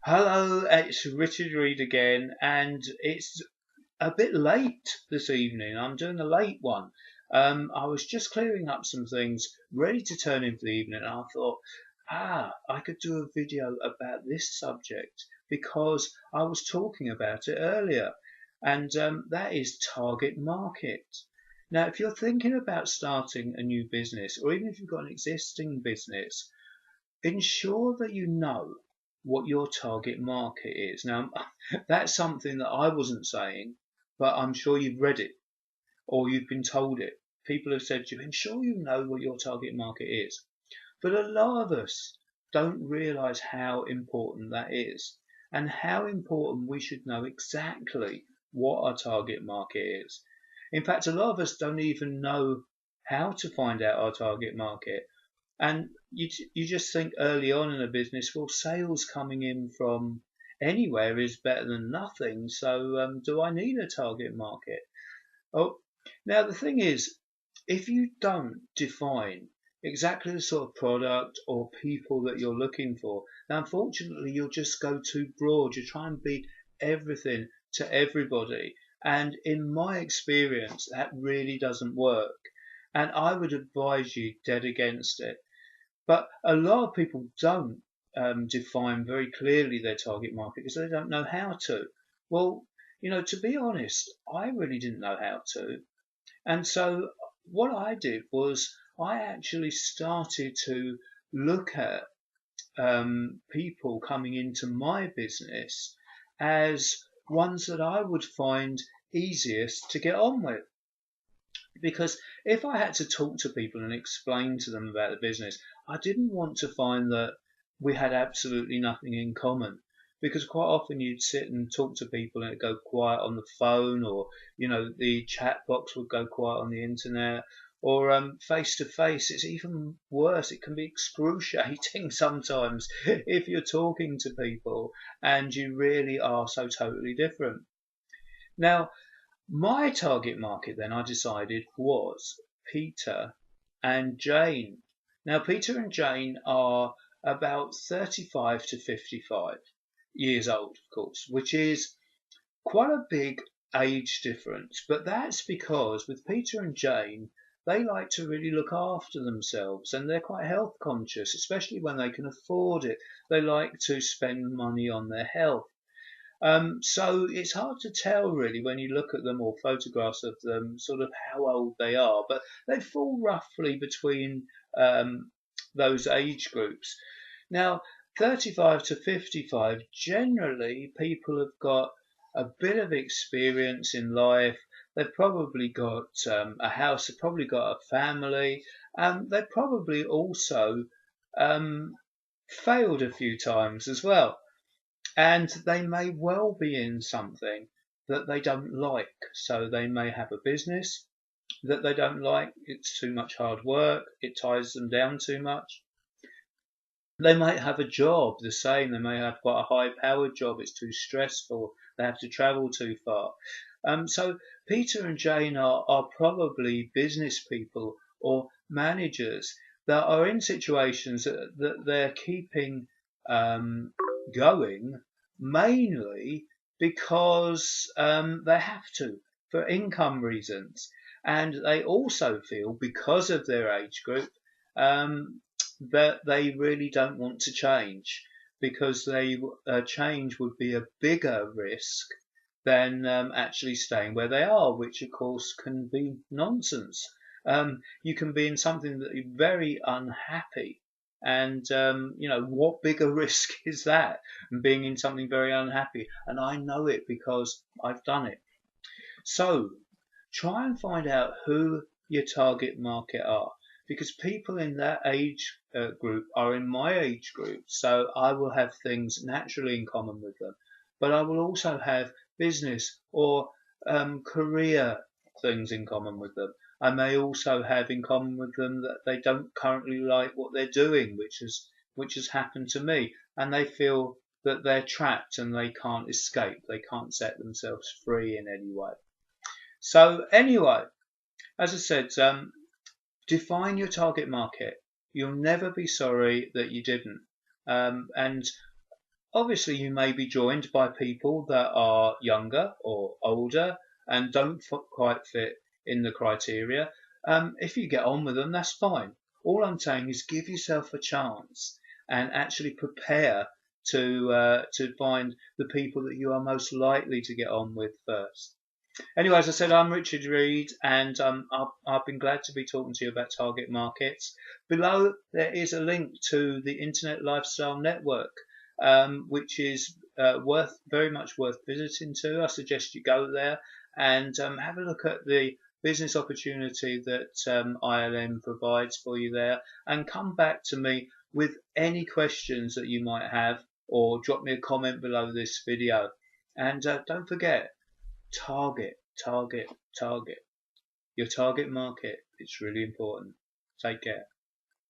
Hello, it's Richard Reed again, and it's a bit late this evening. I'm doing a late one. I was just clearing up some things, ready to turn in for the evening, and I thought, I could do a video about this subject because I was talking about it earlier, and that is target market. Now, if you're thinking about starting a new business, or even if you've got an existing business, ensure that you know what your target market is. Now, that's something that I wasn't saying, but I'm sure you've read it or you've been told it. People have said to you, ensure you know what your target market is. But a lot of us don't realize how important that is and how important we should know exactly what our target market is. In fact, a lot of us don't even know how to find out our target market. And you just think early on in a business, well, sales coming in from anywhere is better than nothing. So do I need a target market? Oh, now the thing is, if you don't define exactly the sort of product or people that you're looking for, now unfortunately you'll just go too broad. You try and be everything to everybody. And in my experience, that really doesn't work. And I would advise you dead against it. But a lot of people don't define very clearly their target market because they don't know how to. Well, to be honest, I really didn't know how to. And so what I did was I actually started to look at people coming into my business as ones that I would find easiest to get on with. Because if I had to talk to people and explain to them about the business, I didn't want to find that we had absolutely nothing in common. Because quite often you'd sit and talk to people and it'd go quiet on the phone, or the chat box would go quiet on the internet, or face to face. It's even worse. It can be excruciating sometimes if you're talking to people and you really are so totally different. Now, my target market then I decided was Peter and Jane. Now, Peter and Jane are about 35 to 55 years old, of course, which is quite a big age difference. But that's because with Peter and Jane, they like to really look after themselves and they're quite health conscious, especially when they can afford it. They like to spend money on their health. So it's hard to tell really when you look at them or photographs of them, sort of how old they are, but they fall roughly between those age groups. Now, 35 to 55, generally people have got a bit of experience in life. They've probably got a house, they've probably got a family, and they've probably also failed a few times as well. And they may well be in something that they don't like. So they may have a business that they don't like. It's too much hard work. It ties them down too much. They might have a job the same. They may have quite a high powered job. It's too stressful. They have to travel too far. So Peter and Jane are probably business people or managers that are in situations that they're keeping going mainly because they have to for income reasons. And they also feel, because of their age group, that they really don't want to change because change would be a bigger risk than actually staying where they are, which of course can be nonsense. You can be in something that you're very unhappy, and what bigger risk is that than being in something very unhappy? And I know it because I've done it. So try and find out who your target market are, because people in that age group are in my age group, so I will have things naturally in common with them, but I will also have business or career things in common with them. I may also have in common with them that they don't currently like what they're doing, which has happened to me, and they feel that they're trapped and they can't escape. They can't set themselves free in any way. So anyway, as I said, define your target market. You'll never be sorry that you didn't. And Obviously, you may be joined by people that are younger or older and don't quite fit in the criteria. If you get on with them, that's fine. All I'm saying is give yourself a chance and actually prepare to find the people that you are most likely to get on with first. Anyway, as I said, I'm Richard Reed, and I've been glad to be talking to you about target markets. Below there is a link to the Internet Lifestyle Network, which is very much worth visiting to. I suggest you go there and have a look at the business opportunity that ILM provides for you there, and come back to me with any questions that you might have, or drop me a comment below this video. And don't forget, target, target, target. Your target market. It's really important. Take care.